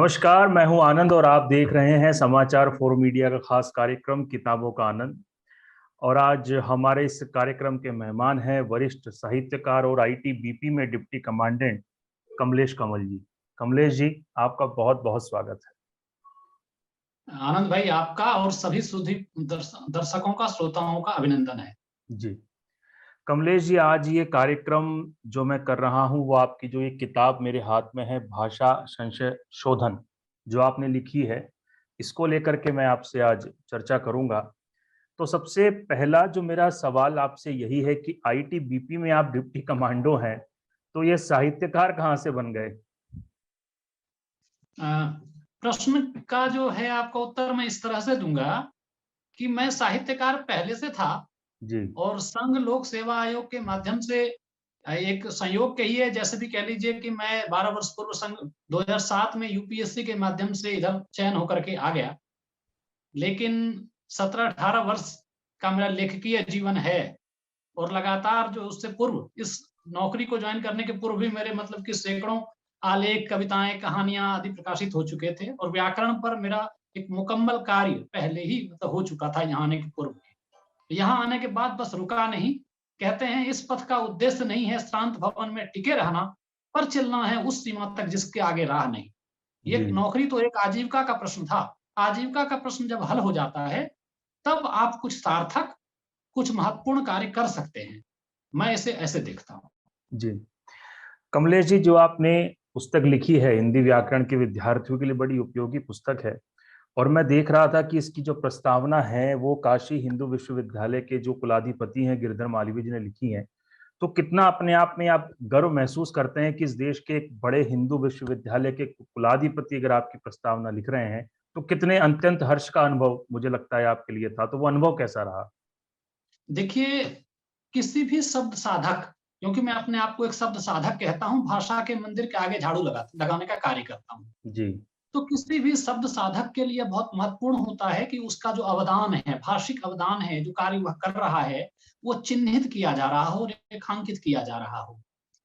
नमस्कार, मैं हूं आनंद और आप देख रहे हैं समाचार फॉर मीडिया का खास कार्यक्रम किताबों का आनंद। और आज हमारे इस कार्यक्रम के मेहमान हैं वरिष्ठ साहित्यकार और आईटीबीपी में डिप्टी कमांडेंट कमलेश कमल जी। कमलेश जी, आपका बहुत बहुत स्वागत है। आनंद भाई, आपका और सभी सुधी दर्शकों का, श्रोताओं का अभिनंदन है। जी कमलेश जी, आज ये कार्यक्रम जो मैं कर रहा हूँ वो आपकी जो ये किताब मेरे हाथ में है, भाषा संशय शोधन, जो आपने लिखी है, इसको लेकर के मैं आपसे आज चर्चा करूंगा। तो सबसे पहला जो मेरा सवाल आपसे यही है कि आईटीबीपी में आप डिप्टी कमांडो हैं, तो ये साहित्यकार कहाँ से बन गए? प्रश्न का जो है आपका उत्तर मैं इस तरह से दूंगा कि मैं साहित्यकार पहले से था जी और संघ लोक सेवा आयोग के माध्यम से एक संयोग कहिए, जैसे भी कह लीजिए कि मैं 12 वर्ष पूर्व संघ 2007 में यूपीएससी के माध्यम से इधर चयन होकर के आ गया। लेकिन 17-18 वर्ष का मेरा लेखकीय जीवन है और लगातार जो उससे पूर्व, इस नौकरी को ज्वाइन करने के पूर्व भी मेरे मतलब कि सैकड़ों आलेख, कविताएं, कहानियां आदि प्रकाशित हो चुके थे और व्याकरण पर मेरा एक मुकम्मल कार्य पहले ही मतलब हो चुका था यहाँ आने के पूर्व। यहाँ आने के बाद बस रुका नहीं। कहते हैं इस पथ का उद्देश्य नहीं है श्रांत भवन में टिके रहना, पर चलना है उस सीमा तक जिसके आगे राह नहीं। ये जी नौकरी तो एक आजीविका का प्रश्न था। आजीविका का प्रश्न जब हल हो जाता है तब आप कुछ सार्थक, कुछ महत्वपूर्ण कार्य कर सकते हैं। मैं इसे ऐसे देखता हूँ। जी कमलेश जी, जो आपने पुस्तक लिखी है हिंदी व्याकरण के विद्यार्थियों के लिए बड़ी उपयोगी पुस्तक है। और मैं देख रहा था कि इसकी जो प्रस्तावना है वो काशी हिंदू विश्वविद्यालय के जो कुलाधिपति हैं गिरधर मालवीय जी ने लिखी है। तो कितना अपने आप में आप गर्व महसूस करते हैं कि इस देश के एक बड़े हिंदू विश्वविद्यालय के कुलाधिपति अगर आपकी प्रस्तावना लिख रहे हैं, तो कितने अत्यंत हर्ष का अनुभव मुझे लगता है आपके लिए था। तो वो अनुभव कैसा रहा? देखिए, किसी भी शब्द साधक, क्योंकि मैं अपने आप को एक शब्द साधक कहता हूँ, भाषा के मंदिर के आगे झाड़ू लगाने का कार्य करता हूँ। जी तो किसी भी शब्द साधक के लिए बहुत महत्वपूर्ण होता है कि उसका जो अवदान है, भाषिक अवदान है, जो कार्य वह कर रहा है, वो चिन्हित किया जा रहा हो, रेखांकित किया जा रहा हो।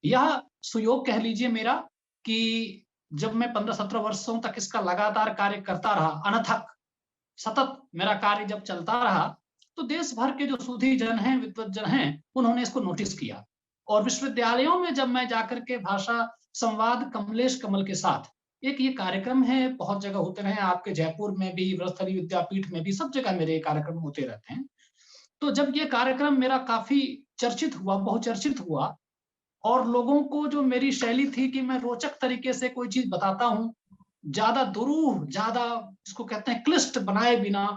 यह सुयोग कह लीजिए मेरा कि जब मैं 15-17 वर्षों तक इसका लगातार कार्य करता रहा, अनथक सतत मेरा कार्य जब चलता रहा, तो देश भर के जो सुधी जन हैं, विद्वत जन हैं, उन्होंने इसको नोटिस किया। और विश्वविद्यालयों में जब मैं जाकर के भाषा संवाद कमलेश कमल के साथ, एक ये कार्यक्रम है, बहुत जगह होते रहे, आपके जयपुर में भी, व्रतस्थली विद्यापीठ में भी, सब जगह मेरे कार्यक्रम होते रहते हैं। तो जब ये कार्यक्रम मेरा काफी चर्चित हुआ, बहुचर्चित हुआ, और लोगों को जो मेरी शैली थी कि मैं रोचक तरीके से कोई चीज बताता हूँ, ज्यादा दुरूह, ज्यादा इसको कहते हैं क्लिष्ट बनाए बिना,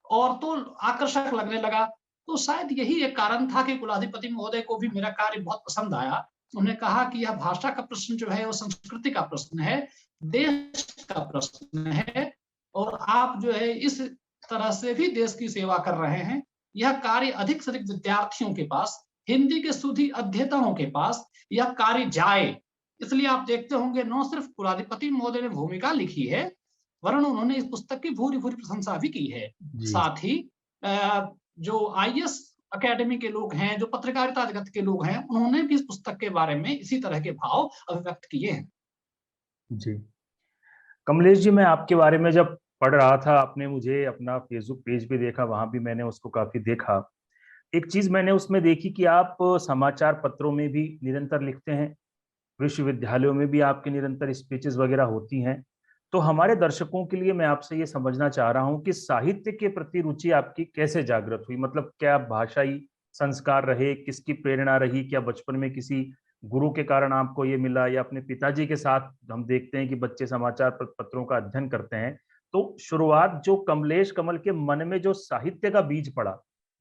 और तो आकर्षक लगने लगा। तो शायद यही एक कारण था कि कुलाधिपति महोदय को भी मेरा कार्य बहुत पसंद आया। उन्होंने कहा कि यह भाषा का प्रश्न जो है वो संस्कृति का प्रश्न है, देश का प्रश्न है, और आप जो है इस तरह से भी देश की सेवा कर रहे हैं। यह कार्य अधिक से अधिक विद्यार्थियों के पास, हिंदी के सुधी अध्येताओं के पास यह कार्य जाए। इसलिए आप देखते होंगे न सिर्फ कुलाधिपति महोदय ने भूमिका लिखी है, वरन उन्होंने इस पुस्तक की भूरी भूरी प्रशंसा भी की है। जी साथ ही जो आईएएस अकेडमी के लोग हैं, जो पत्रकारिता जगत के लोग हैं, उन्होंने भी इस पुस्तक के बारे में इसी तरह के भाव अभिव्यक्त किए हैं। जी कमलेश जी, मैं आपके बारे में जब पढ़ रहा था, आपने मुझे अपना फेसबुक पेज भी देखा, वहां भी मैंने उसको काफी देखा। एक चीज मैंने उसमें देखी कि आप समाचार पत्रों में भी निरंतर लिखते हैं, विश्वविद्यालयों में भी आपके निरंतर स्पीचेस वगैरह होती हैं। तो हमारे दर्शकों के लिए मैं आपसे ये समझना चाह रहा हूँ कि साहित्य के प्रति रुचि आपकी कैसे जागृत हुई? मतलब क्या भाषाई संस्कार रहे, किसकी प्रेरणा रही? क्या बचपन में किसी गुरु के कारण आपको ये मिला, या अपने पिताजी के साथ हम देखते हैं कि बच्चे समाचार पत्रों का अध्ययन करते हैं। तो शुरुआत जो कमलेश कमल के मन में जो साहित्य का बीज पड़ा,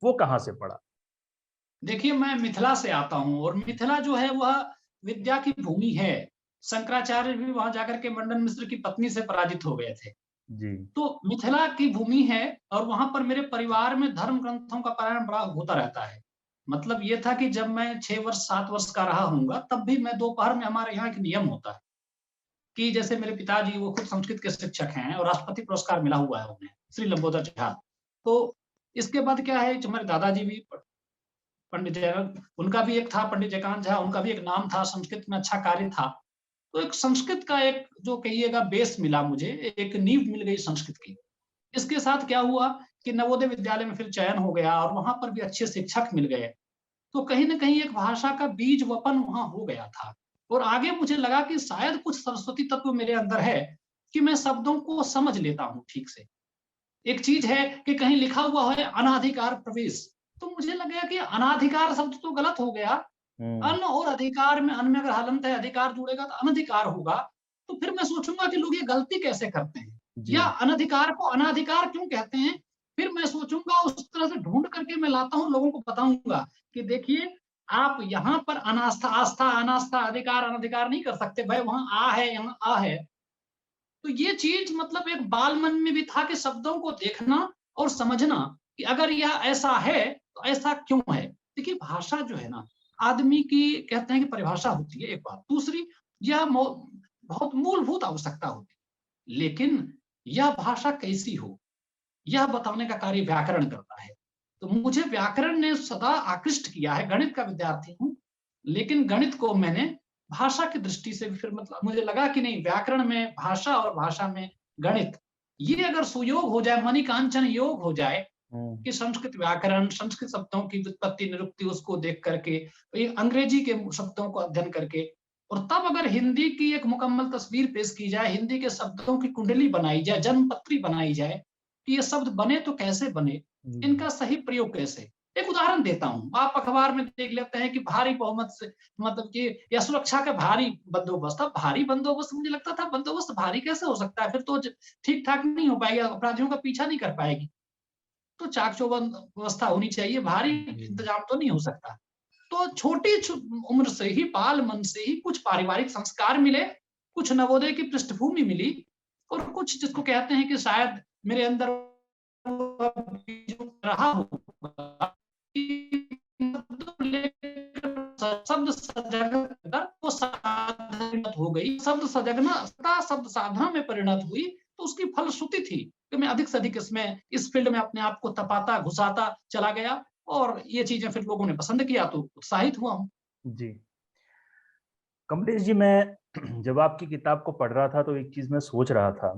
वो कहाँ से पड़ा? देखिए, मैं मिथिला से आता हूँ और मिथिला जो है वह विद्या की भूमि है। शंकराचार्य भी वहां जाकर के मंडन मिश्र की पत्नी से पराजित हो गए थे। जी तो मिथिला की भूमि है और वहां पर मेरे परिवार में धर्म ग्रंथों का पारायण बड़ा होता रहता है। मतलब ये था कि जब मैं 6 वर्ष 7 वर्ष का रहा हूँगा, तब भी मैं दोपहर में, हमारे यहाँ एक नियम होता है कि जैसे मेरे पिताजी वो खुद संस्कृत के शिक्षक हैं और राष्ट्रपति पुरस्कार मिला हुआ है उन्हें, श्री लंबोदर झा। तो इसके बाद क्या है, हमारे दादाजी भी पंडित जयकांत, उनका भी एक था, पंडित जयकांत झा, उनका भी एक नाम था, संस्कृत में अच्छा कार्य था। तो एक संस्कृत का एक जो कहिएगा बेस मिला मुझे, एक नींव मिल गई संस्कृत की। इसके साथ क्या हुआ कि नवोदय विद्यालय में फिर चयन हो गया और वहां पर भी अच्छे शिक्षक मिल गए। तो कहीं न कहीं एक भाषा का बीज वपन वहाँ हो गया था और आगे मुझे लगा कि शायद कुछ सरस्वती तत्व मेरे अंदर है कि मैं शब्दों को समझ लेता हूँ ठीक से। एक चीज है कि कहीं लिखा हुआ है अनाधिकार प्रवेश, तो मुझे लगा कि अनाधिकार शब्द तो गलत हो गया। हम्म। अन और अधिकार में अन में अगर हलंत है, अधिकार जुड़ेगा तो अनधिकार होगा। तो फिर मैं सोचूंगा कि लोग ये गलती कैसे करते हैं जी। या अनधिकार को अनाधिकार क्यों कहते हैं। फिर मैं सोचूंगा, उस तरह से ढूंढ करके मैं लाता हूँ, लोगों को बताऊंगा कि देखिए, आप यहाँ पर अनास्था आस्था अनास्था अधिकार अनधिकार नहीं कर सकते भाई, वहां आ है यहाँ आ है। तो ये चीज मतलब एक बाल मन में भी था कि शब्दों को देखना और समझना कि अगर यह ऐसा है तो ऐसा क्यों है। देखिए भाषा जो है ना, आदमी की कहते हैं कि परिभाषा होती है एक बात, दूसरी यह बहुत मूलभूत आवश्यकता होती है, लेकिन यह भाषा कैसी हो यह बताने का कार्य व्याकरण करता है। तो मुझे व्याकरण ने सदा आकृष्ट किया है, गणित का विद्यार्थी हूँ, लेकिन गणित को मैंने भाषा की दृष्टि से भी फिर मतलब मुझे लगा कि नहीं, व्याकरण में भाषा और भाषा में गणित, ये अगर सुयोग हो जाए, मणिकांचन योग हो जाए हम्म। कि संस्कृत व्याकरण, संस्कृत शब्दों की व्युत्पत्ति निरुक्ति उसको देख करके, अंग्रेजी के शब्दों को अध्ययन करके, और तब अगर हिंदी की एक मुकम्मल तस्वीर पेश की जाए, हिंदी के शब्दों की कुंडली बनाई जाए, जन्मपत्री बनाई जाए कि ये शब्द बने तो कैसे बने, इनका सही प्रयोग कैसे। एक उदाहरण देता हूँ, आप अखबार में देख लेते हैं कि भारी बहुमत से मतलब कि या सुरक्षा का भारी बंदोबस्त। अब भारी बंदोबस्त मुझे लगता था बंदोबस्त भारी कैसे हो सकता है, फिर तो ठीक ठाक नहीं हो पाएगा, अपराधियों का पीछा नहीं कर पाएगी। तो चाक चौबंद व्यवस्था होनी चाहिए, भारी जी। इंतजाम तो नहीं हो सकता। तो छोटी उम्र से ही, बाल मन से ही कुछ पारिवारिक संस्कार मिले, कुछ नवोदय की पृष्ठभूमि मिली, और कुछ जिसको कहते हैं कि शायद मेरे अंदर रहा होगा शब्द सजगकर वो साधना हो गई, शब्द सजगना शब्द साधना में परिणत हुई। तो उसकी फलश्रुति थी कि मैं अधिक से अधिक इसमें इस फील्ड में अपने आप को तपाता घुसाता चला गया, और ये चीजें फिर लोगों ने पसंद किया तो उत्साहित हुआ हूँ। जी। कमलेश जी, मैं जब आपकी किताब को पढ़ रहा था तो एक चीज मैं सोच रहा था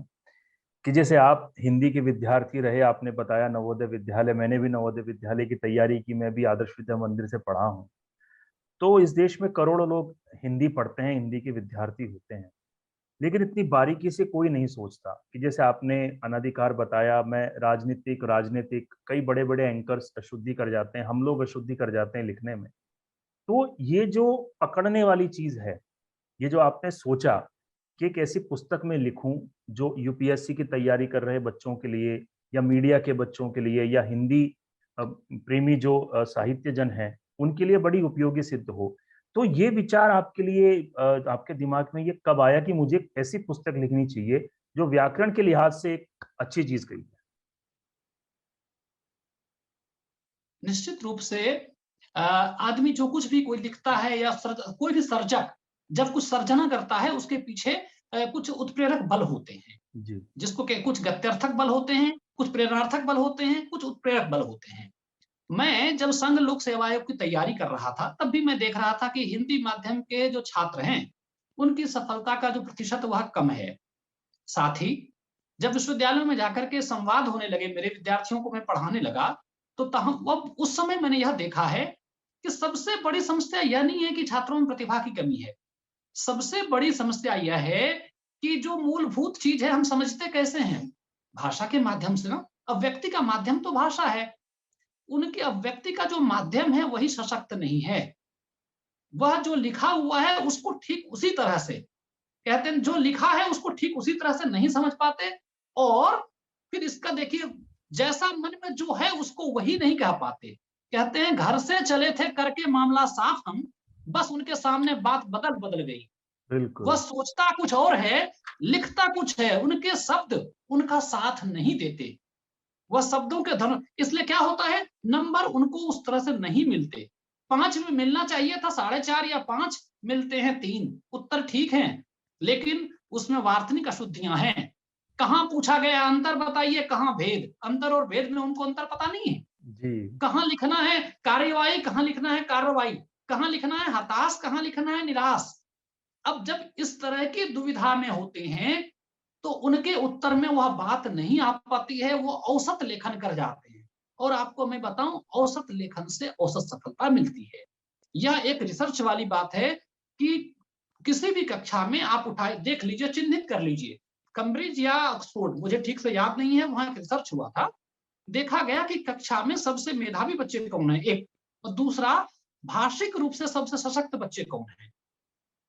कि जैसे आप हिंदी के विद्यार्थी रहे, आपने बताया नवोदय विद्यालय, मैंने भी नवोदय विद्यालय की तैयारी की, मैं भी आदर्श विद्या मंदिर से पढ़ा हूँ। तो इस देश में करोड़ों लोग हिंदी पढ़ते हैं, हिंदी के विद्यार्थी होते हैं, लेकिन इतनी बारीकी से कोई नहीं सोचता कि जैसे आपने अनधिकार बताया, मैं राजनीतिक राजनीतिक कई बड़े बड़े एंकर्स अशुद्धि कर जाते हैं, हम लोग अशुद्धि कर जाते हैं लिखने में। तो ये जो पकड़ने वाली चीज है, ये जो आपने सोचा कि एक ऐसी पुस्तक में लिखूं जो यूपीएससी की तैयारी कर रहे बच्चों के लिए, या मीडिया के बच्चों के लिए, या हिंदी प्रेमी जो साहित्य जन है उनके लिए बड़ी उपयोगी सिद्ध हो। तो ये विचार आपके लिए, आपके दिमाग में ये कब आया कि मुझे एक ऐसी पुस्तक लिखनी चाहिए जो व्याकरण के लिहाज से एक अच्छी चीज कही है? निश्चित रूप से आदमी जो कुछ भी कोई लिखता है या कोई भी सर्जक जब कुछ सर्जना करता है, उसके पीछे कुछ उत्प्रेरक बल होते हैं, जी। जिसको के कुछ गत्यर्थक बल होते हैं, कुछ प्रेरणार्थक बल होते हैं, कुछ उत्प्रेरक बल होते हैं। मैं जब संघ लोक सेवा आयोग की तैयारी कर रहा था, तब भी मैं देख रहा था कि हिंदी माध्यम के जो छात्र हैं, उनकी सफलता का जो प्रतिशत वह कम है। साथ ही जब विश्वविद्यालयों में जाकर के संवाद होने लगे, मेरे विद्यार्थियों को मैं पढ़ाने लगा, तो अब उस समय मैंने यह देखा है कि सबसे बड़ी समस्या यह नहीं है कि छात्रों में प्रतिभा की कमी है। सबसे बड़ी समस्या यह है कि जो मूलभूत चीज है हम समझते कैसे हैं? भाषा के माध्यम से ना। अभिव्यक्ति का माध्यम तो भाषा है। उनकी अभिव्यक्ति का जो माध्यम है वही सशक्त नहीं है। वह जो लिखा हुआ है उसको ठीक उसी तरह से कहते हैं, जो लिखा है उसको ठीक उसी तरह से नहीं समझ पाते, और फिर इसका देखिए, जैसा मन में जो है उसको वही नहीं कह पाते। कहते हैं घर से चले थे करके मामला साफ हम, बस उनके सामने बात बदल बदल गई। वह बिल्कुल। सोचता कुछ और है, लिखता कुछ है, उनके शब्द उनका साथ नहीं देते। वह शब्दों के धन, इसलिए क्या होता है, नंबर उनको उस तरह से नहीं मिलते। 5 में मिलना चाहिए था 4.5 या 5, मिलते हैं 3। उत्तर ठीक है, लेकिन उसमें वार्तनिक अशुद्धियां हैं। कहाँ पूछा गया अंतर बताइए, कहाँ भेद, अंतर और भेद में उनको अंतर पता नहीं है। जी। कहाँ लिखना है कार्यवाही, कहाँ लिखना है कार्रवाई, कहाँ लिखना है हताश, कहाँ लिखना है निराश। अब जब इस तरह की दुविधा में होते हैं, तो उनके उत्तर में वह बात नहीं आ पाती है, वो औसत लेखन कर जाते हैं। और आपको मैं बताऊं, औसत लेखन से औसत सफलता मिलती है। यह एक रिसर्च वाली बात है कि किसी भी कक्षा में आप उठाए देख लीजिए, चिन्हित कर लीजिए, कैम्ब्रिज या ऑक्सफोर्ड, मुझे ठीक से याद नहीं है, वहां एक रिसर्च हुआ था। देखा गया कि कक्षा में सबसे मेधावी बच्चे कौन है, एक, और दूसरा भाषिक रूप से सबसे सशक्त बच्चे कौन है।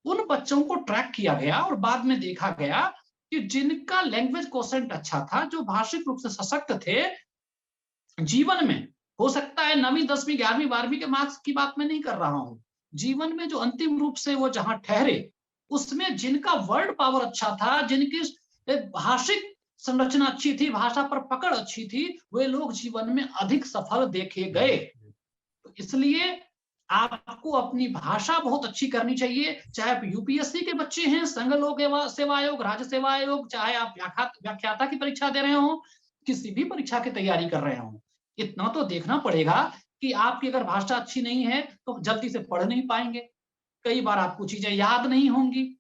उन बच्चों को ट्रैक किया गया और बाद में देखा गया कि जिनका लैंग्वेज कोशेंट अच्छा था, जो भाषिक रूप से सशक्त थे, जीवन में, हो सकता है 9वीं 10वीं 11वीं 12वीं के मार्क्स की बात मैं नहीं कर रहा हूं, जीवन में जो अंतिम रूप से वो जहां ठहरे, उसमें जिनका वर्ड पावर अच्छा था, जिनकी भाषिक संरचना अच्छी थी, भाषा पर पकड़ अच्छी थी, वे लोग जीवन में अधिक सफल देखे गए। तो इसलिए आपको अपनी भाषा बहुत अच्छी करनी चाहिए, चाहे आप यूपीएससी के बच्चे हैं, संघ लोक सेवा आयोग, राज्य सेवा आयोग, चाहे आप व्याख्याता की परीक्षा दे रहे हो, किसी भी परीक्षा की तैयारी कर रहे हो, इतना तो देखना पड़ेगा कि आपकी अगर भाषा अच्छी नहीं है तो जल्दी से पढ़ नहीं पाएंगे, कई बार आपको चीजें याद नहीं होंगी।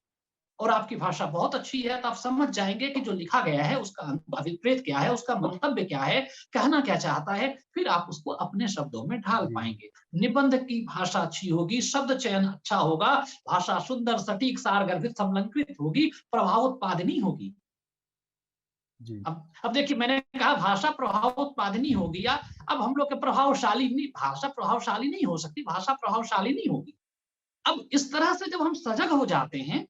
और आपकी भाषा बहुत अच्छी है तो आप समझ जाएंगे कि जो लिखा गया है उसका अभिप्रेत क्या है, उसका मंतव्य क्या है, कहना क्या चाहता है, फिर आप उसको अपने शब्दों में ढाल जी पाएंगे। निबंध की भाषा अच्छी होगी, शब्द चयन अच्छा होगा, भाषा सुंदर सटीक सारगर्भित समलंकृत होगी, प्रभावोत्पादनी होगी। जी अब देखिए, मैंने कहा भाषा प्रभावोत्पादनी होगी, या अब हम लोग के प्रभावशाली नहीं, भाषा प्रभावशाली नहीं हो सकती, भाषा प्रभावशाली नहीं होगी। अब इस तरह से जब हम सजग हो जाते हैं,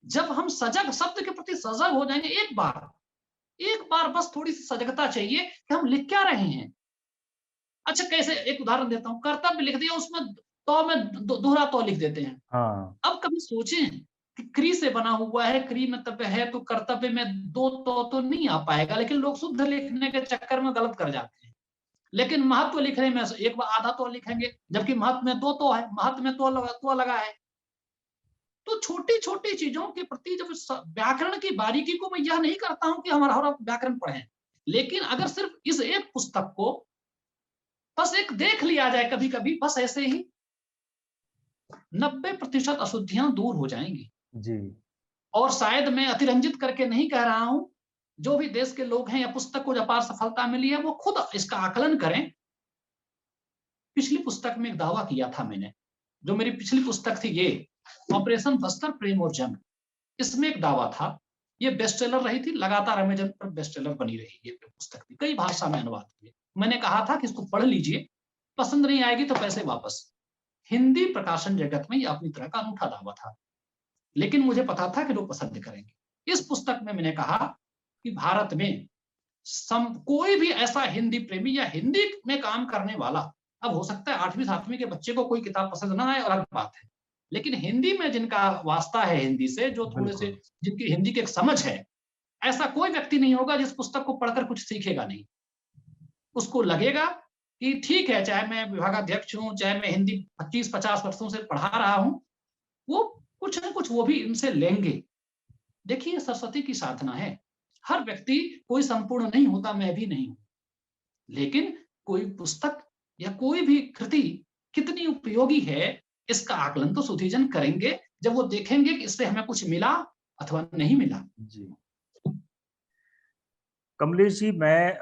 जब हम सजग, शब्द के प्रति सजग हो जाएंगे, एक बार बस थोड़ी सी सजगता चाहिए कि हम लिख क्या रहे हैं। अच्छा, कैसे, एक उदाहरण देता हूँ, कर्तव्य लिख दिया, उसमें तो में दोहरा तो लिख देते हैं। हाँ अब कभी सोचें कि क्री से बना हुआ है, क्री में तब है, तो कर्तव्य में दो तो नहीं आ पाएगा, लेकिन लोग शुद्ध लिखने के चक्कर में गलत कर जाते हैं। लेकिन महत्व लिखने में एक बार आधा तो लिखेंगे, जबकि महत्व में दो तो है, महत्व में तो लगा है। तो छोटी छोटी चीजों के प्रति जब व्याकरण की बारीकी को, मैं यह नहीं करता हूं कि हमारा व्याकरण पढ़ें, लेकिन अगर सिर्फ इस एक पुस्तक को बस एक देख लिया जाए कभी कभी, बस ऐसे ही 90% अशुद्धियां दूर हो जाएंगी। जी और शायद मैं अतिरंजित करके नहीं कह रहा हूं, जो भी देश के लोग हैं या पुस्तक को अपार सफलता मिली है, वो खुद इसका आकलन करें। पिछली पुस्तक में एक दावा किया था मैंने, जो मेरी पिछली पुस्तक थी, ये ऑपरेशन बस्तर प्रेम और जंग, इसमें एक दावा था, ये बेस्ट सेलर रही थी, लगातार अमेजन पर बेस्ट सेलर बनी रही, ये पुस्तक थी, कई भाषा में अनुवाद हुए। मैंने कहा था कि इसको पढ़ लीजिए, पसंद नहीं आएगी तो पैसे वापस। हिंदी प्रकाशन जगत में ये अपनी तरह का अनूठा दावा था, लेकिन मुझे पता था कि लोग पसंद करेंगे। इस पुस्तक में मैंने कहा कि भारत में कोई भी ऐसा हिंदी प्रेमी या हिंदी में काम करने वाला, अब हो सकता है 8वीं 7वीं के बच्चे को कोई किताब पसंद ना आए, अलग बात है, लेकिन हिंदी में जिनका वास्ता है, हिंदी से जो थोड़े से, बिल्कुल जिनकी हिंदी की एक समझ है, ऐसा कोई व्यक्ति नहीं होगा जिस पुस्तक को पढ़कर कुछ सीखेगा नहीं। उसको लगेगा कि ठीक है, चाहे मैं विभागाध्यक्ष हूं, चाहे मैं हिंदी 25-50 वर्षों से पढ़ा रहा हूं, वो कुछ ना कुछ वो भी इनसे लेंगे। देखिए, सरस्वती की साधना है, हर व्यक्ति कोई संपूर्ण नहीं होता, मैं भी नहीं हूं, लेकिन कोई पुस्तक या कोई भी कृति कितनी उपयोगी है, इसका आकलन तो सुधीजन करेंगे जब वो देखेंगे कि इससे हमें कुछ मिला अथवा नहीं मिला। जी कमलेश जी, मैं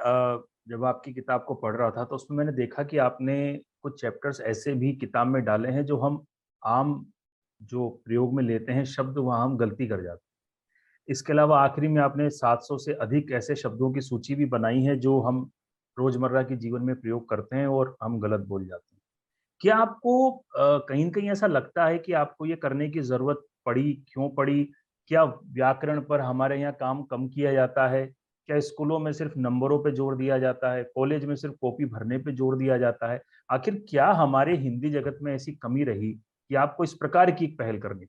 जब आपकी किताब को पढ़ रहा था तो उसमें मैंने देखा कि आपने कुछ चैप्टर्स ऐसे भी किताब में डाले हैं जो हम आम जो प्रयोग में लेते हैं शब्द, वहाँ हम गलती कर जाते हैं। इसके अलावा आखिरी में आपने 700 से अधिक ऐसे शब्दों की सूची भी बनाई है जो हम रोजमर्रा के जीवन में प्रयोग करते हैं और हम गलत बोल जाते हैं। क्या आपको कहीं न कहीं ऐसा लगता है कि आपको ये करने की ज़रूरत पड़ी, क्यों पड़ी? क्या व्याकरण पर हमारे यहाँ काम कम किया जाता है? क्या स्कूलों में सिर्फ़ नंबरों पे जोर दिया जाता है? कॉलेज में सिर्फ़ कॉपी भरने पे जोर दिया जाता है? आखिर क्या हमारे हिंदी जगत में ऐसी कमी रही कि आपको इस प्रकार की एक पहल करनी?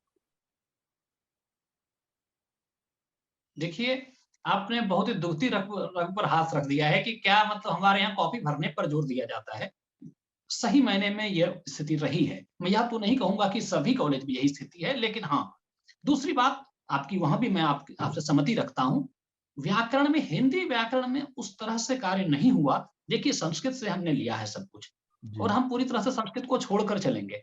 देखिए, आपने बहुत ही दुखती रग रग पर हाथ रख दिया है कि क्या मतलब हमारे यहाँ कॉपी भरने पर जोर दिया जाता है। सही मायने में यह स्थिति रही है। मैं यह तो नहीं कहूँगा कि सभी कॉलेज में यही स्थिति है, लेकिन हाँ, दूसरी बात आपकी, वहाँ भी मैं आपसे सहमति रखता हूँ। व्याकरण में, हिंदी व्याकरण में उस तरह से कार्य नहीं हुआ। देखिए, संस्कृत से हमने लिया है सब कुछ, और जी, हम पूरी तरह से संस्कृत को छोड़कर चलेंगे,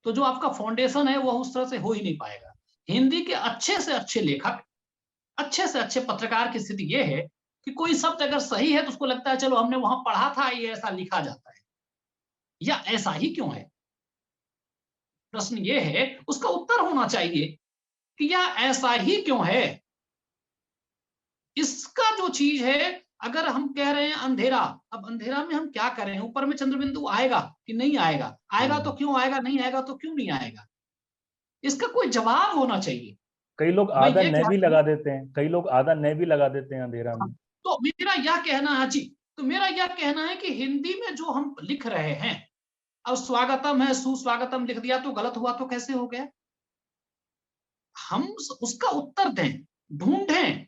तो जो आपका फाउंडेशन है, वह उस तरह से हो ही नहीं पाएगा। हिंदी के अच्छे से अच्छे लेखक, अच्छे से अच्छे पत्रकार की स्थिति ये है कि कोई शब्द अगर सही है तो उसको लगता है चलो हमने वहां पढ़ा था, ये ऐसा लिखा जाता है, या ऐसा ही क्यों है। प्रश्न ये है, उसका उत्तर होना चाहिए कि यह ऐसा ही क्यों है। इसका जो चीज है, अगर हम कह रहे हैं अंधेरा, अब अंधेरा में हम क्या करें, ऊपर में चंद्र बिंदु आएगा कि नहीं आएगा, आएगा तो क्यों आएगा, नहीं आएगा तो क्यों नहीं आएगा, इसका कोई जवाब होना चाहिए। कई लोग मैं आधा ये न भी कहता हूं, लगा देते हैं, कई लोग आधा न भी लगा देते हैं अंधेरा में। तो मेरा यह कहना है जी, तो मेरा यह कहना है कि हिंदी में जो हम लिख रहे हैं, अब स्वागतम है, सुस्वागतम लिख दिया तो गलत हुआ तो कैसे हो गया। हम उसका उत्तर दें, ढूंढें,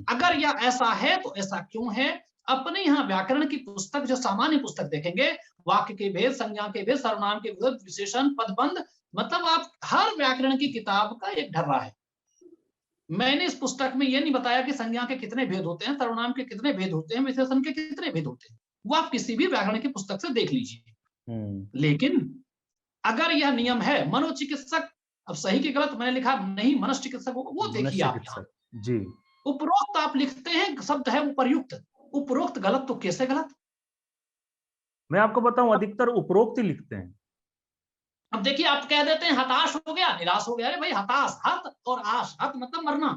अगर यह ऐसा है तो ऐसा क्यों है। अपने यहाँ व्याकरण की पुस्तक, जो सामान्य पुस्तक देखेंगे, वाक्य के भेद, संज्ञा के भेद, सर्वनाम के भेद, विशेषण, पदबंध, मतलब आप हर व्याकरण की किताब का एक ढर्रा है। मैंने इस पुस्तक में ये नहीं बताया कि संज्ञा के कितने भेद होते हैं, सर्वनाम के कितने भेद होते हैं, विशेषण के कितने भेद होते हैं, वो आप किसी भी व्याकरण की पुस्तक से देख लीजिए। लेकिन अगर यह नियम है, मनोचिकित्सक, अब सही की गलत मैंने लिखा नहीं, मनोचिकित्सक वो देखिए आप यहाँ जी, उपरोक्त आप लिखते हैं, शब्द है उपर्युक्त, उपरोक्त गलत तो कैसे गलत। मैं आपको बताऊं, अधिकतर उपरोक्त ही लिखते हैं। अब देखिए, आप कह देते हैं हताश हो गया, निराश हो गया। अरे भाई, हताश, हत और आश, हत मतलब मरना,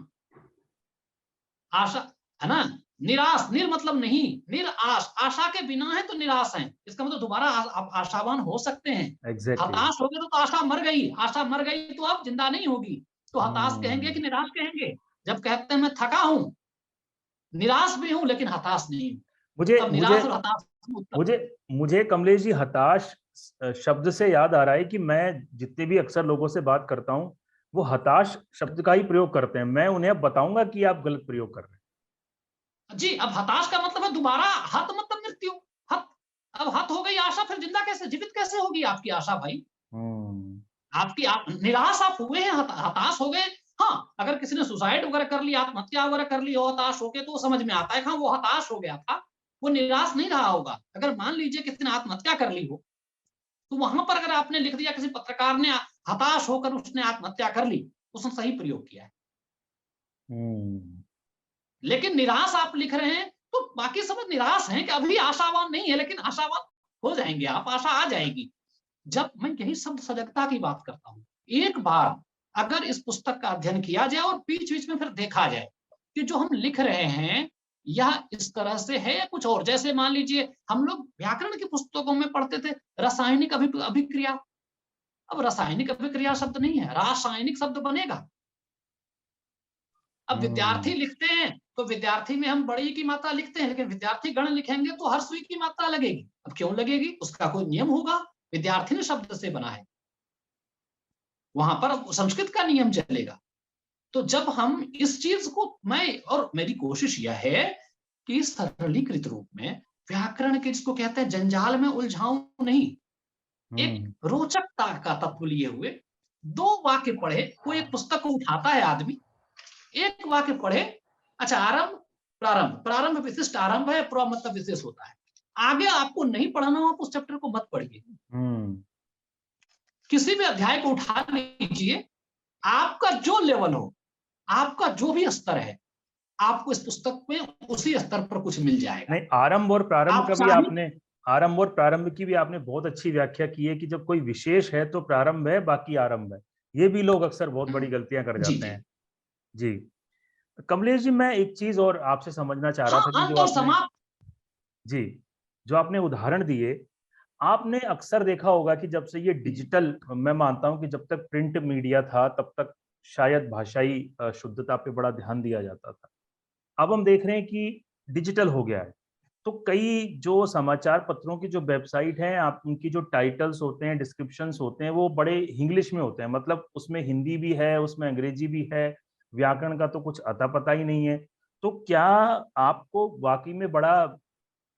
आशा है ना, निराश, निर मतलब नहीं, निर आश, आशा के बिना है तो निराश है, इसका मतलब दोबारा आप आशावान हो सकते हैं। हताश हो गए तो आशा मर गई, आशा मर गई तो अब जिंदा नहीं होगी, तो हताश कहेंगे कि निराश कहेंगे। जब कहते हैं मैं थका हूं, निराश भी हूं लेकिन हताश नहीं हूं, मुझे अब मुझे निराश और हताश मुझे मुझे कमलेश जी, हताश शब्द से याद आ रहा है कि मैं जितने भी अक्सर लोगों से बात करता हूं, वो हताश शब्द का ही प्रयोग करते हैं। मैं उन्हें अब बताऊंगा कि आप गलत प्रयोग कर रहे हैं। जी। अब हताश का मतलब है दोबारा, हत मतलब मृत्यु, हत, अब हत हो गई आशा, फिर जिंदा कैसे, जीवित कैसे होगी आपकी आशा भाई। आपकी निराश आप हुए हैं, हताश हो गए। हाँ, अगर किसी ने सुसाइड वगैरह कर लिया, आत्महत्या वगैरह कर ली हो हताश हो गए, तो समझ में आता है, हाँ वो हताश हो गया था, वो निराश नहीं रहा होगा। अगर मान लीजिए किसी ने आत्महत्या कर ली हो, तो वहां पर अगर आपने लिख दिया किसी पत्रकार ने हताश होकर उसने आत्महत्या कर ली, उसने सही प्रयोग किया है। लेकिन निराश आप लिख रहे हैं तो बाकी सब निराश हैं कि अभी आशावान नहीं है, लेकिन आशावान हो जाएंगे आप, आशा आ जाएगी। जब मैं यही शब्द सजगता की बात करता हूं, एक बार अगर इस पुस्तक का अध्ययन किया जाए और बीच बीच में फिर देखा जाए कि जो हम लिख रहे हैं यह इस तरह से है या कुछ और। जैसे मान लीजिए हम लोग व्याकरण की पुस्तकों में पढ़ते थे रासायनिक अभिक्रिया, अब रासायनिक अभिक्रिया शब्द नहीं है, रासायनिक शब्द बनेगा। अब विद्यार्थी लिखते हैं तो विद्यार्थी में हम बड़ी की मात्रा लिखते हैं, लेकिन विद्यार्थी गण लिखेंगे तो हर सुई की मात्रा लगेगी। अब क्यों लगेगी, उसका कोई नियम होगा, विद्यार्थी ने शब्द से बना है, वहां पर संस्कृत का नियम चलेगा। तो जब हम इस चीज को, मैं और मेरी कोशिश यह है कि सरलीकृत रूप में व्याकरण के, जिसको कहते हैं जंजाल में उलझाऊं नहीं, एक रोचकता का तत्व लिए हुए दो वाक्य पढ़े। कोई एक पुस्तक को उठाता है आदमी, एक वाक्य पढ़े, अच्छा आरंभ प्रारंभ, प्रारंभ विशिष्ट आरंभ है, प्र मतलब विशेष होता है। आगे आपको नहीं पढ़ना हो, आप उस चैप्टर को मत पढ़िए, किसी भी अध्याय को उठा लीजिए, आपका जो लेवल हो, आपका जो भी स्तर है, आपको इस पुस्तक में उसी स्तर पर कुछ मिल जाएगा। नहीं, आरंभ और प्रारंभ का भी आपने, आरंभ और प्रारंभ की भी आपने बहुत अच्छी व्याख्या की है कि जब कोई विशेष है तो प्रारंभ है, बाकी आरंभ है। ये भी लोग अक्सर बहुत बड़ी गलतियां कर जाते हैं। जी कमलेश जी, मैं एक चीज और आपसे समझना चाह रहा था कि जो आपने, जी जो आपने उदाहरण दिए, आपने अक्सर देखा होगा कि जब से ये डिजिटल, मैं मानता हूं कि जब तक प्रिंट मीडिया था तब तक शायद भाषाई शुद्धता पे बड़ा ध्यान दिया जाता था। अब हम देख रहे हैं कि डिजिटल हो गया है, तो कई जो समाचार पत्रों की जो वेबसाइट है, आप उनकी जो टाइटल्स होते हैं, डिस्क्रिप्शंस होते हैं, वो बड़े इंग्लिश में होते हैं, मतलब उसमें हिंदी भी है, उसमें अंग्रेजी भी है, व्याकरण का तो कुछ अता पता ही नहीं है। तो क्या आपको वाकई में बड़ा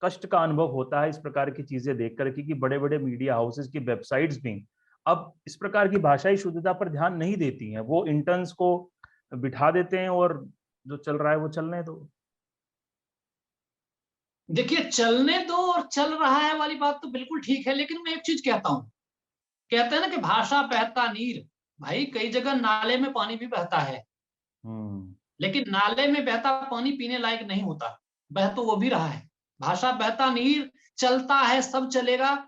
कष्ट का अनुभव होता है इस प्रकार की चीजें देख करके कि बड़े बड़े मीडिया हाउसेस की वेबसाइट्स भी अब इस प्रकार की भाषाई शुद्धता पर ध्यान नहीं देती हैं, वो इंटर्न्स को बिठा देते हैं और जो चल रहा है वो चलने दो? देखिए, चलने दो और चल रहा है वाली बात तो बिल्कुल ठीक है, लेकिन मैं एक चीज कहता हूं, कहते हैं ना कि भाषा बहता नीर, भाई कई जगह नाले में पानी भी बहता है, हम्म। लेकिन नाले में बहता पानी पीने लायक नहीं होता, बह तो वो भी रहा है। भाषा बहता नीर चलता है सब चलेगा,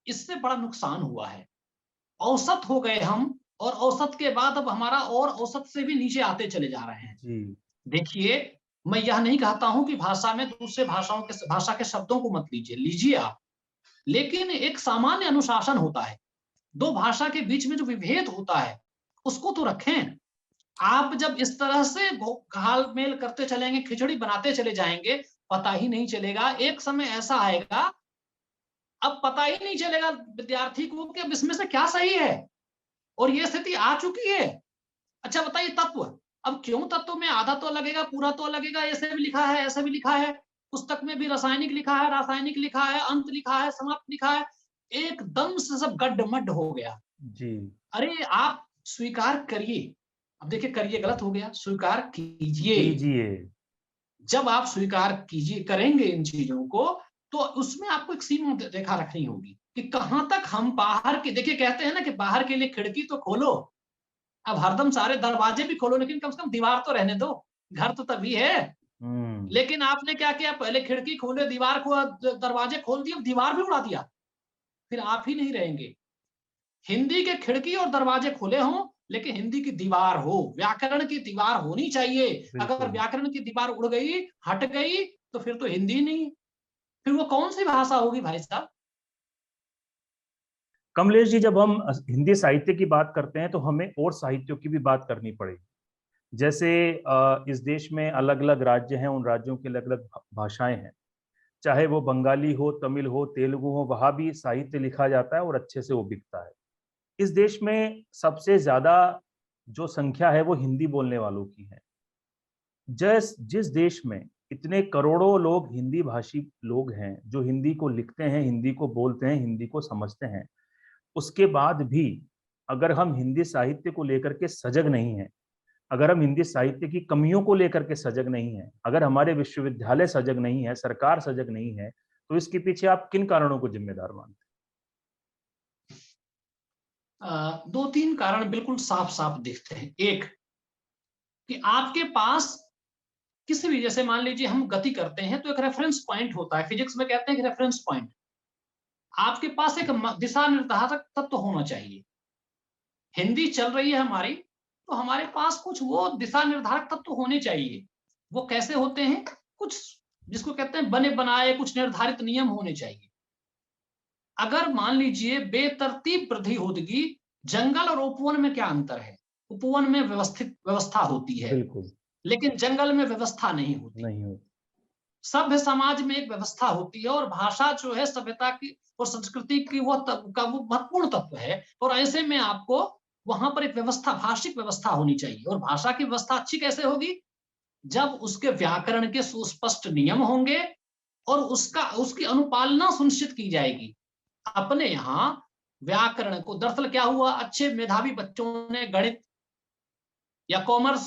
इससे बड़ा नुकसान हुआ है। औसत हो गए हम, और औसत के बाद अब हमारा और औसत से भी नीचे आते चले जा रहे हैं। जी देखिए, मैं यह नहीं कहता हूं कि भाषा में दूसरे भाषा के शब्दों को मत लीजिए, लीजिए आप, लेकिन एक सामान्य अनुशासन होता है। दो भाषा के बीच में जो विभेद होता है उसको तो रखें। आप जब इस तरह से घालमेल करते चलेंगे, खिचड़ी बनाते चले जाएंगे, पता ही नहीं चलेगा। एक समय ऐसा आएगा, अब पता ही नहीं चलेगा विद्यार्थी को कि अब इसमें से क्या सही है, और ये स्थिति आ चुकी है। अच्छा बताइए, तत्व, अब क्यों तत्व में आधा तो लगेगा, पूरा तो लगेगा, ऐसे भी लिखा है, ऐसे भी लिखा है, पुस्तक में भी रासायनिक लिखा है, रासायनिक लिखा है, अंत लिखा है, समाप्त लिखा है, एकदम से सब गड्ढमड्ढ हो गया। जी अरे आप स्वीकार करिए, अब देखिए करिए गलत हो गया, स्वीकार कीजिए। कीजिए। जब आप स्वीकार कीजिए, करेंगे इन चीजों को, तो उसमें आपको एक सीमा रेखा रखनी होगी कि कहां तक हम बाहर के, देखिए कहते हैं ना कि बाहर के लिए खिड़की तो खोलो, अब हरदम सारे दरवाजे भी खोलो, लेकिन कम से कम दीवार तो रहने दो, घर तो तभी है। हम्म। लेकिन आपने क्या किया, पहले खिड़की खोले, दीवार को, दरवाजे खोल दिए, दीवार भी उड़ा दिया, फिर आप ही नहीं रहेंगे। हिंदी के खिड़की और दरवाजे खुले हों, लेकिन हिंदी की दीवार हो, व्याकरण की दीवार होनी चाहिए। अगर बिल्कुल। व्याकरण की दीवार उड़ गई, हट गई, तो फिर तो हिंदी नहीं, फिर वो कौन सी भाषा होगी भाई साहब। कमलेश जी, जब हम हिंदी साहित्य की बात करते हैं तो हमें और साहित्यों की भी बात करनी पड़ेगी। जैसे इस देश में अलग अलग राज्य हैं, उन राज्यों की अलग अलग भाषाएं हैं। चाहे वो बंगाली हो, तमिल हो, तेलुगु हो, वहां भी साहित्य लिखा जाता है और अच्छे से वो बिकता है। इस देश में सबसे ज्यादा जो संख्या है वो हिंदी बोलने वालों की है। जिस देश में इतने करोड़ों लोग हिंदी भाषी लोग हैं, जो हिंदी को लिखते हैं, हिंदी को बोलते हैं, हिंदी को समझते हैं, उसके बाद भी अगर हम हिंदी साहित्य को लेकर के सजग नहीं हैं, अगर हम हिंदी साहित्य की कमियों को लेकर के सजग नहीं हैं, अगर हमारे विश्वविद्यालय सजग नहीं है, सरकार सजग नहीं है, तो इसके पीछे आप किन कारणों को जिम्मेदार मानते दो तीन कारण बिल्कुल साफ साफ दिखते हैं। एक, कि आपके पास किसी भी, जैसे मान लीजिए हम गति करते हैं तो एक रेफरेंस पॉइंट होता है, फिजिक्स में कहते हैं कि रेफरेंस पॉइंट। आपके पास एक दिशा निर्धारक तत्व होना चाहिए। हिंदी चल रही है हमारी, तो हमारे पास कुछ वो दिशा निर्धारक तत्व होने चाहिए। वो कैसे होते हैं, कुछ जिसको कहते हैं बने बनाए कुछ निर्धारित नियम होने चाहिए। अगर मान लीजिए बेतरतीब वृद्धि होगी, जंगल और उपवन में क्या अंतर है, उपवन में व्यवस्थित व्यवस्था होती हैं? है, बिल्कुल। लेकिन जंगल में व्यवस्था नहीं होती। नहीं होती। सभ्य समाज में एक व्यवस्था होती है, और भाषा जो है सभ्यता की और संस्कृति की वो महत्वपूर्ण तत्व है, और ऐसे में आपको वहां पर एक व्यवस्था, भाषिक व्यवस्था होनी चाहिए। और भाषा की व्यवस्था अच्छी कैसे होगी, जब उसके व्याकरण के सुस्पष्ट नियम होंगे और उसकी अनुपालना सुनिश्चित की जाएगी। अपने यहाँ व्याकरण को, दरअसल क्या हुआ, अच्छे मेधावी बच्चों ने गणित या कॉमर्स,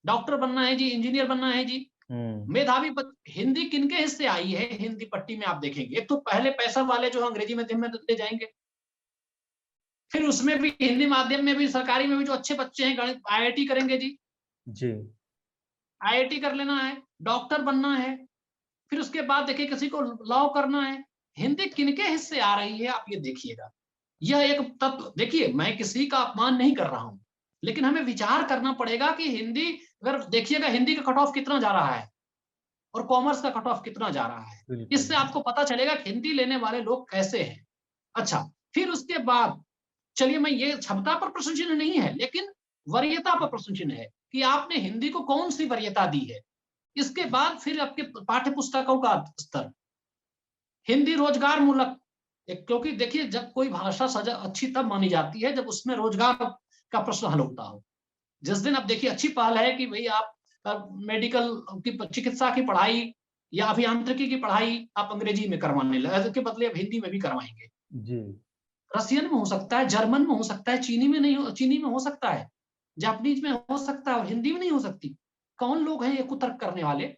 डॉक्टर बनना है जी, इंजीनियर बनना है जी, हम्म। मेधावी हिंदी किनके हिस्से आई है, हिंदी पट्टी में आप देखेंगे, एक तो पहले पैसा वाले जो अंग्रेजी माध्यम में ले जाएंगे, फिर उसमें भी हिंदी माध्यम में भी, सरकारी में भी जो अच्छे बच्चे हैं गणित, आईआईटी करेंगे जी, जी। आईआईटी कर लेना है, डॉक्टर बनना है, फिर उसके बाद देखिए किसी को लॉ करना है। हिंदी किनके हिस्से आ रही है, आप ये देखिएगा। यह एक तत्व, देखिए मैं किसी का अपमान नहीं कर रहा हूं, लेकिन हमें विचार करना पड़ेगा कि हिंदी, अगर देखिएगा हिंदी का कट ऑफ कितना जा रहा है और कॉमर्स का कट ऑफ कितना जा रहा है, बिल्कुल। इससे आपको पता चलेगा कि हिंदी लेने वाले लोग कैसे हैं। अच्छा, फिर उसके बाद चलिए, मैं ये क्षमता पर प्रश्न चिन्ह नहीं है, लेकिन वरीयता पर प्रश्न चिन्ह है कि आपने हिंदी को कौन सी वरीयता दी है। इसके बाद फिर आपके पाठ्य पुस्तकों का स्तर, हिंदी रोजगार मूलक, क्योंकि देखिए जब कोई भाषा सजा अच्छी तब मानी जाती है जब उसमें रोजगार का प्रश्न हल होता हो। जिस दिन, अब देखिए अच्छी पहल है कि भाई आप मेडिकल की, चिकित्सा की पढ़ाई या अभियांत्रिकी की पढ़ाई आप अंग्रेजी में करवाने लगे, के बदले अब हिंदी में भी करवाएंगे। जी। रसियन में हो सकता है, जर्मन में हो सकता है, चीनी में नहीं हो, चीनी में हो सकता है, जापानीज में हो सकता है, और हिंदी में नहीं हो सकती। कौन लोग हैं ये कुतर्क करने वाले।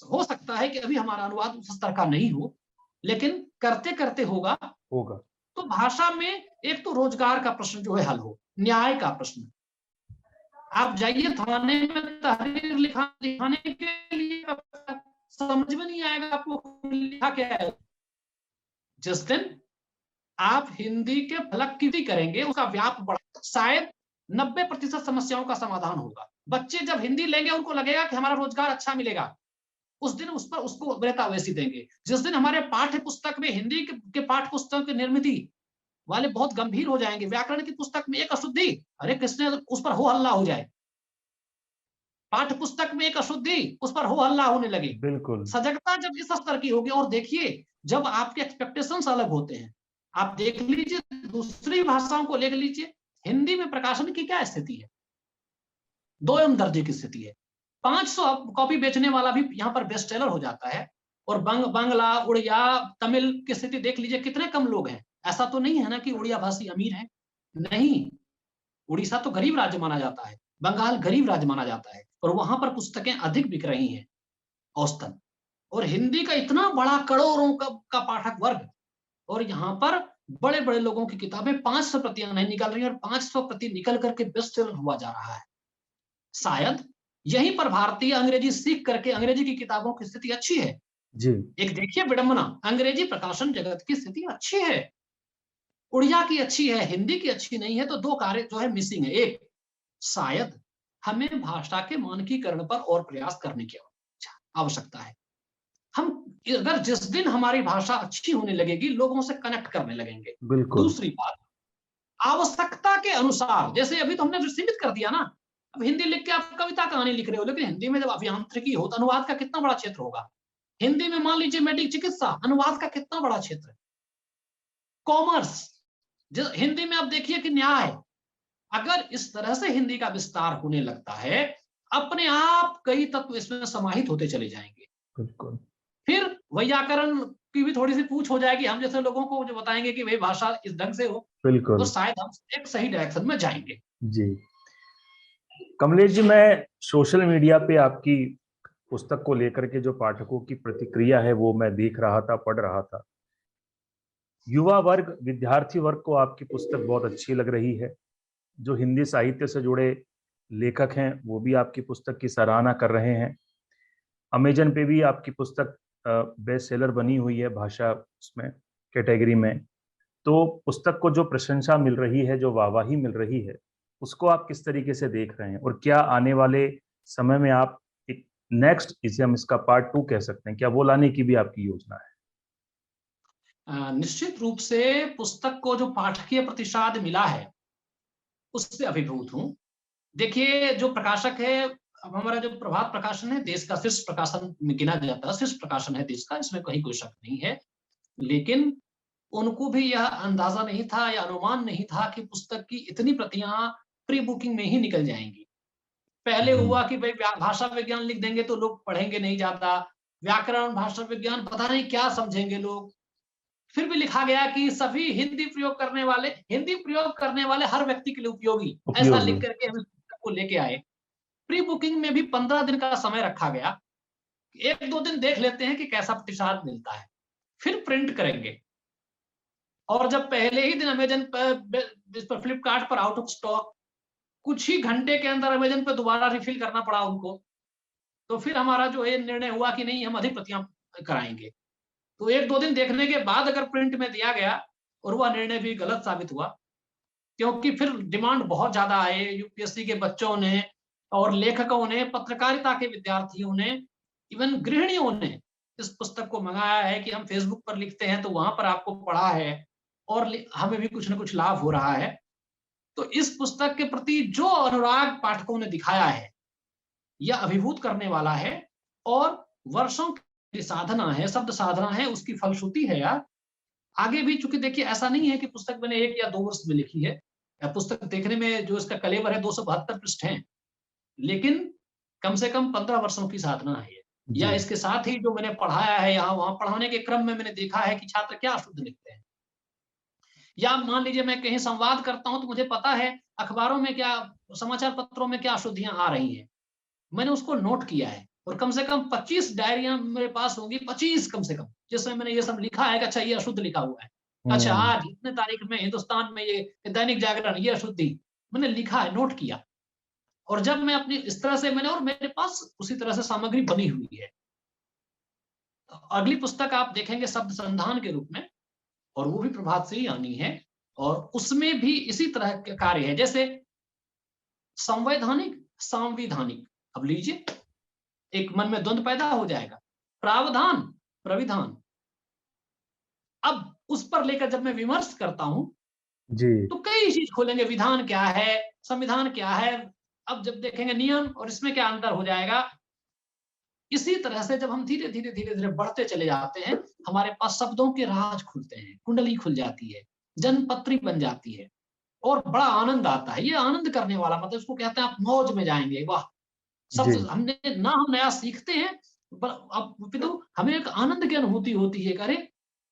हो सकता है कि अभी हमारा अनुवाद उस स्तर का नहीं हो, लेकिन करते करते होगा। होगा। तो भाषा में एक तो रोजगार का प्रश्न जो है हल हो, न्याय का प्रश्न। आप जाइए थाने में तहरीर लिखाने के लिए, समझ में नहीं आएगा आपको लिखा क्या है। जिस दिन आप हिंदी के फलक की करेंगे, उसका व्याप बढ़ा, शायद 90% समस्याओं का समाधान होगा। बच्चे जब हिंदी लेंगे उनको लगेगा कि हमारा रोजगार अच्छा मिलेगा, उस दिन उस पर उसको वरीयता वैसी देंगे। जिस दिन हमारे पाठ्य पुस्तक में हिंदी के पाठ्य पुस्तक की निर्मिति वाले बहुत गंभीर हो जाएंगे, व्याकरण की पुस्तक में एक अशुद्धि, अरे किसने उस पर हो हल्ला हो जाए, पाठ्य पुस्तक में एक अशुद्धि, उस पर हो हल्ला होने लगे। बिल्कुल। सजगता जब इस स्तर की होगी, और देखिए जब आपके एक्सपेक्टेशंस अलग होते हैं, आप देख लीजिए दूसरी भाषाओं को देख लीजिए, हिंदी में प्रकाशन की क्या स्थिति है, 2 दर्जे की स्थिति है। 500 कॉपी बेचने वाला भी यहाँ पर बेस्ट सेलर हो जाता है। और बांग्ला, उड़िया, तमिल की स्थिति देख लीजिए, कितने कम लोग हैं। ऐसा तो नहीं है ना कि उड़िया भाषी अमीर है, नहीं, उड़ीसा तो गरीब राज्य माना जाता है, बंगाल गरीब राज्य माना जाता है, और वहां पर पुस्तकें अधिक बिक रही हैं औसतन। और हिंदी का इतना बड़ा करोड़ों का पाठक वर्ग, और यहाँ पर बड़े बड़े लोगों की किताबें 500 प्रतियां नहीं निकल रही, और 500 प्रति निकल करके बेस्ट सेलर हुआ जा रहा है। शायद यहीं पर भारतीय अंग्रेजी सीख करके अंग्रेजी की किताबों की स्थिति अच्छी है। जी। एक देखिए विडंबना, अंग्रेजी प्रकाशन जगत की स्थिति अच्छी है, उड़िया की अच्छी है, हिंदी की अच्छी नहीं है। तो 2 कार्य जो है मिसिंग है। एक, शायद हमें भाषा के मानकीकरण पर और प्रयास करने की आवश्यकता है। हम अगर जिस दिन हमारी भाषा अच्छी होने लगेगी, लोगों से कनेक्ट करने लगेंगे। बिल्कुल। दूसरी बात, आवश्यकता के अनुसार, जैसे अभी तो हमने सीमित कर दिया ना, अब हिंदी लिख के आप कविता कहानी लिख रहे हो, लेकिन हिंदी में जब अभियांत्रिकी हो तो अनुवाद का कितना बड़ा क्षेत्र होगा। हिंदी में मान लीजिए मेडिकल चिकित्सा, अनुवाद का कितना बड़ा क्षेत्र है। कॉमर्स, हिंदी में आप देखिए कि न्याय, अगर इस तरह से हिंदी का विस्तार होने लगता है, अपने आप कई तत्व इसमें समाहित होते चले जाएंगे। बिल्कुल। फिर व्याकरण की भी थोड़ी सी पूछ हो जाएगी, हम जैसे लोगों को जो बताएंगे कि भाई भाषा इस ढंग से हो, तो बिल्कुल। शायद हम एक सही डायरेक्शन में जाएंगे। जी। कमलेश जी, मैं सोशल मीडिया पे आपकी पुस्तक को लेकर के जो पाठकों की प्रतिक्रिया है वो मैं देख रहा था, पढ़ रहा था। युवा वर्ग, विद्यार्थी वर्ग को आपकी पुस्तक बहुत अच्छी लग रही है। जो हिंदी साहित्य से जुड़े लेखक हैं वो भी आपकी पुस्तक की सराहना कर रहे हैं। अमेजन पे भी आपकी पुस्तक बेस्ट सेलर बनी हुई है भाषा उसमें कैटेगरी में। तो पुस्तक को जो प्रशंसा मिल रही है, जो वाहवाही मिल रही है, उसको आप किस तरीके से देख रहे हैं, और क्या आने वाले समय में आप एक नेक्स्ट, इसे हम इसका पार्ट 2 कह सकते हैं, क्या वो लाने की भी आपकी योजना है? निश्चित रूप से पुस्तक को जो पाठकीय प्रतिसाद मिला है उससे अभिभूत हूं। देखिए जो प्रकाशक है, अब हमारा जो प्रभात प्रकाशन है देश का शीर्ष प्रकाशन में गिना जाता है, शीर्ष प्रकाशन है देश का, इसमें कहीं कोई शक नहीं है। लेकिन उनको भी यह अंदाजा नहीं था या अनुमान नहीं था कि पुस्तक की इतनी प्रतियां प्री बुकिंग में ही निकल जाएंगी। पहले हुआ कि भाई भाषा विज्ञान लिख देंगे तो लोग पढ़ेंगे नहीं ज्यादा, व्याकरण भाषा विज्ञान पता नहीं क्या समझेंगे लोग। फिर भी लिखा गया कि सभी हिंदी प्रयोग करने वाले हर व्यक्ति के लिए उपयोगी, ऐसा उपयोगी। लिख करके हम इस पुस्तक को लेके आए। प्री बुकिंग में भी 15 दिन का समय रखा गया, 1-2 दिन देख लेते हैं कि कैसा प्रतिसाद मिलता है, फिर प्रिंट करेंगे। और जब पहले ही दिन अमेजन पर फ्लिपकार्ट पर आउट ऑफ स्टॉक, कुछ ही घंटे के अंदर अमेजन पर दोबारा रिफिल करना पड़ा उनको, तो फिर हमारा जो है निर्णय हुआ कि नहीं, हम अधिक प्रतियां कराएंगे। तो 1-2 दिन देखने के बाद अगर प्रिंट में दिया गया, और वह निर्णय भी गलत साबित हुआ, क्योंकि फिर डिमांड बहुत ज्यादा आए, यूपीएससी के बच्चों ने और लेखकों ने, पत्रकारिता के विद्यार्थियों ने, इवन गृहिणियों ने इस पुस्तक को मंगाया है कि हम फेसबुक पर लिखते हैं तो वहां पर आपको पढ़ा है और हमें भी कुछ ना कुछ लाभ हो रहा है। तो इस पुस्तक के प्रति जो अनुराग पाठकों ने दिखाया है यह अभिभूत करने वाला है, और वर्षों की साधना है, शब्द साधना है, उसकी फलश्रुति है यार। आगे भी चूंकि देखिए ऐसा नहीं है कि पुस्तक मैंने 1 या 2 वर्ष में लिखी है, पुस्तक देखने में जो इसका कलेवर है 272 पृष्ठ हैं, लेकिन कम से कम 15 वर्षों की साधना है ये। या जी। इसके साथ ही जो मैंने पढ़ाया है यहाँ वहां, पढ़ाने के क्रम में मैंने देखा है कि छात्र क्या अशुद्ध लिखते हैं। या मान लीजिए मैं कहीं संवाद करता हूं तो मुझे पता है अखबारों में क्या, समाचार पत्रों में क्या अशुद्धियां आ रही हैं, मैंने उसको नोट किया है। और कम से कम 25 डायरियां मेरे पास होंगी, 25 कम से कम, जिसमें मैंने ये सब लिखा है कि अच्छा ये अशुद्ध लिखा हुआ है। अच्छा, आज इतने तारीख में हिंदुस्तान में ये दैनिक जागरण, ये अशुद्धि, मैंने लिखा है, नोट किया। और जब मैं अपनी इस तरह से मैंने, और मेरे पास उसी तरह से सामग्री बनी हुई है। अगली पुस्तक आप देखेंगे शब्द संधान के रूप में, और वो भी प्रभात से ही आनी है, और उसमें भी इसी तरह के कार्य है, जैसे संवैधानिक, संविधानिक। अब लीजिए, एक मन में द्वंद्व पैदा हो जाएगा, प्रावधान, प्रविधान। अब उस पर लेकर जब मैं विमर्श करता हूं जी तो कई चीज खोलेंगे, विधान क्या है, संविधान क्या है। अब जब देखेंगे नियम और इसमें क्या अंतर हो जाएगा। इसी तरह से जब हम धीरे धीरे धीरे धीरे बढ़ते चले जाते हैं, हमारे पास शब्दों के राज खुलते हैं, कुंडली खुल जाती है, जनपत्री बन जाती है, और बड़ा आनंद आता है। ये आनंद करने वाला, मतलब इसको कहते हैं आप मौज में जाएंगे। वाह, जी शब्द हमने ना, हम नया सीखते हैं, अब तो हमें एक आनंद की अनुभूति होती है। अरे,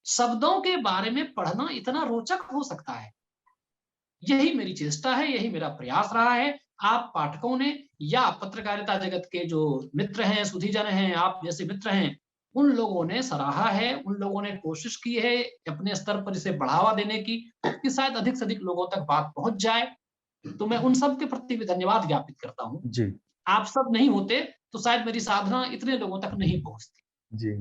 शब्दों के बारे में पढ़ना इतना रोचक हो सकता है। यही मेरी चेष्टा है, यही मेरा प्रयास रहा है। आप पाठकों ने या पत्रकारिता जगत के जो मित्र हैं, सुधीजन हैं, आप जैसे मित्र हैं, उन लोगों ने सराहा है, उन लोगों ने कोशिश की है अपने स्तर पर इसे बढ़ावा देने की, कि शायद अधिक से अधिक लोगों तक बात पहुंच जाए। तो मैं उन सब के प्रति भी धन्यवाद ज्ञापित करता हूं। जी आप सब नहीं होते तो शायद मेरी साधना इतने लोगों तक नहीं पहुंचती। जी।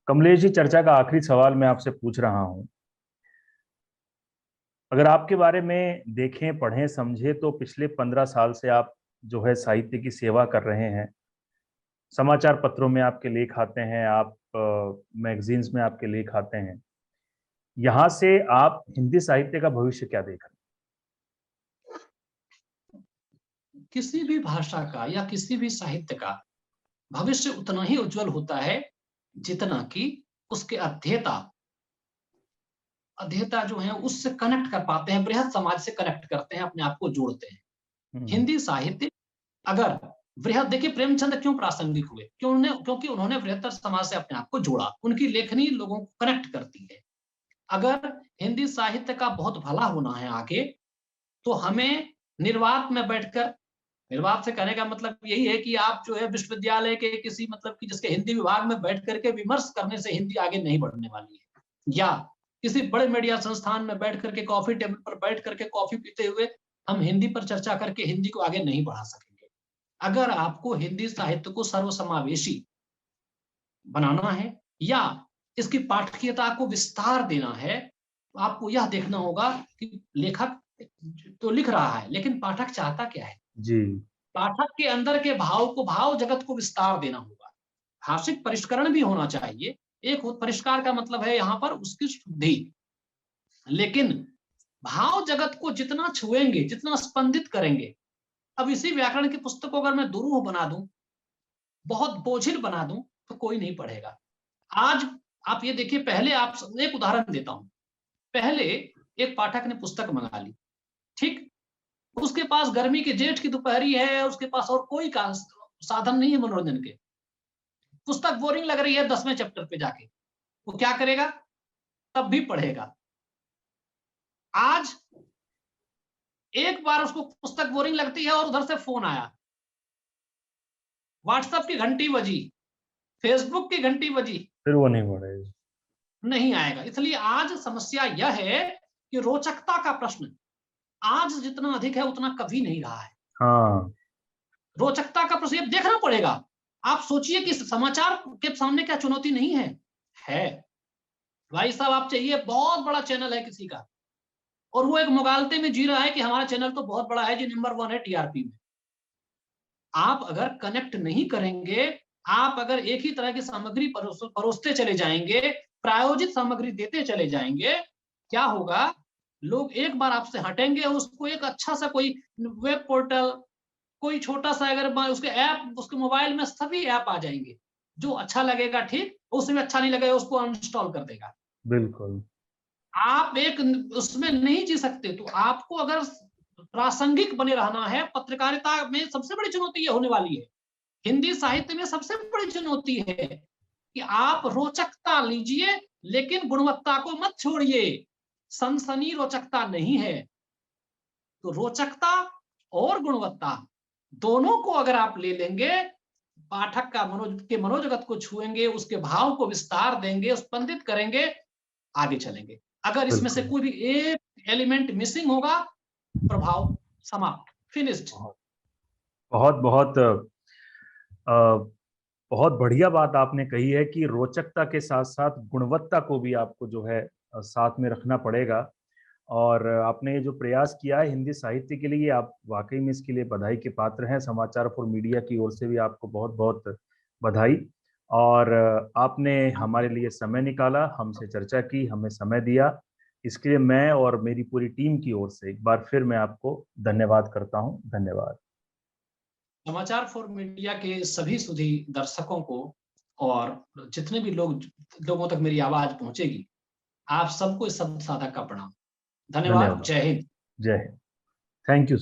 कमलेश जी, चर्चा का आखिरी सवाल मैं आपसे पूछ रहा हूं। अगर आपके बारे में देखें, पढ़ें, समझें, तो पिछले 15 साल से आप जो है साहित्य की सेवा कर रहे हैं। समाचार पत्रों में आपके लेख आते हैं, आप मैगजीन्स में आपके लेख आते हैं। यहाँ से आप हिंदी साहित्य का भविष्य क्या देख रहे किसी भी भाषा का या किसी भी साहित्य का भविष्य उतना ही उज्जवल होता है जितना कि उसके अध्येता अध्येता जो है उससे कनेक्ट कर पाते हैं, बृहद समाज से कनेक्ट करते हैं, अपने आप को जोड़ते हैं। हैं? हिंदी साहित्य अगर बृहद, देखिए प्रेमचंद क्यों प्रासंगिक हुए, क्योंकि उन्होंने बृहत्तर समाज से अपने आप को जोड़ा। उनकी लेखनी लोगों को कनेक्ट करती है। अगर हिंदी साहित्य का बहुत भला होना है आगे, तो हमें निर्वात में बैठकर, निर्वात से कहने का मतलब यही है कि आप जो है विश्वविद्यालय के किसी, मतलब कि जिसके हिंदी विभाग में बैठ करके विमर्श करने से हिंदी आगे नहीं बढ़ने वाली है, या किसी बड़े मीडिया संस्थान में बैठ करके कॉफी टेबल पर बैठ करके कॉफी पीते हुए हम हिंदी पर चर्चा करके हिंदी को आगे नहीं बढ़ा सकेंगे। अगर आपको हिंदी साहित्य को सर्वसमावेशी बनाना है या इसकी पाठकीयता को विस्तार देना है, तो आपको यह देखना होगा कि लेखक तो लिख रहा है, लेकिन पाठक चाहता क्या है। जी पाठक के अंदर के भाव को, भाव जगत को विस्तार देना होगा। भाषिक परिष्करण भी होना चाहिए। एक परिष्कार का मतलब है यहाँ पर उसकी शुद्धि, लेकिन भाव जगत को जितना छुएंगे, जितना स्पंदित करेंगे। अब इसी व्याकरण की पुस्तक को अगर मैं दुरूह बना दूं, बहुत बोझिल बना दूं, तो कोई नहीं पढ़ेगा। आज आप ये देखिए, पहले आप एक उदाहरण देता हूं। पहले एक पाठक ने पुस्तक मंगा ली, ठीक, उसके पास गर्मी की जेठ की दोपहरी है, उसके पास और कोई का साधन नहीं है मनोरंजन के, पुस्तक बोरिंग लग रही है 10वें चैप्टर पे जाके, वो क्या करेगा, तब भी पढ़ेगा। आज एक बार उसको पुस्तक बोरिंग लगती है और उधर से फोन आया, व्हाट्सएप की घंटी बजी, फेसबुक की घंटी बजी, फिर वो नहीं बढ़ेगा। नहीं आएगा। इसलिए आज समस्या यह है कि रोचकता का प्रश्न आज जितना अधिक है उतना कभी नहीं रहा है। हाँ रोचकता का प्रश्न देखना पड़ेगा। आप सोचिए कि समाचार के सामने क्या चुनौती नहीं है। है भाई साहब, आप चाहिए बहुत बड़ा चैनल है किसी का, और वो एक मुगालते में जी रहा है कि हमारा चैनल तो बहुत बड़ा है जी, नंबर 1 है टीआरपी में। आप अगर कनेक्ट नहीं करेंगे, आप अगर एक ही तरह की सामग्री परोसते चले जाएंगे, प्रायोजित सामग्री देते चले जाएंगे, क्या होगा, लोग एक बार आपसे हटेंगे, उसको एक अच्छा सा कोई वेब पोर्टल, कोई छोटा सा, अगर उसके ऐप, उसके मोबाइल में सभी ऐप आ जाएंगे, जो अच्छा लगेगा ठीक, उसमें अच्छा नहीं लगेगा उसको अनइंस्टॉल कर देगा। बिल्कुल। आप एक उसमें नहीं जी सकते। तो आपको अगर प्रासंगिक बने रहना है, पत्रकारिता में सबसे बड़ी चुनौती ये होने वाली है, हिंदी साहित्य में सबसे बड़ी चुनौती है कि आप रोचकता लीजिए, लेकिन गुणवत्ता को मत छोड़िए। सनसनी रोचकता नहीं है। तो रोचकता और गुणवत्ता दोनों को अगर आप ले लेंगे, पाठक का मनोजगत को छुएंगे, उसके भाव को विस्तार देंगे, स्पंदित करेंगे, आगे चलेंगे। अगर इसमें से कोई भी एक एलिमेंट मिसिंग होगा, प्रभाव समाप्त, फिनिश्ड। बहुत बहुत बहुत बढ़िया बात आपने कही है कि रोचकता के साथ साथ गुणवत्ता को भी आपको जो है साथ में रखना पड़ेगा। और आपने ये जो प्रयास किया है हिंदी साहित्य के लिए, आप वाकई में इसके लिए बधाई के पात्र हैं। समाचार फॉर मीडिया की ओर से भी आपको बहुत बहुत बधाई। और आपने हमारे लिए समय निकाला, हमसे चर्चा की, हमें समय दिया, इसके लिए मैं और मेरी पूरी टीम की ओर से एक बार फिर मैं आपको धन्यवाद करता हूं। धन्यवाद। समाचार फॉर मीडिया के सभी सुधी दर्शकों को और जितने भी लोगों तक मेरी आवाज पहुंचेगी, आप सबको इस शब्द साधक का प्रणाम। धन्यवाद। धन्यवाद। जय हिंद। जय हिंद। Thank you.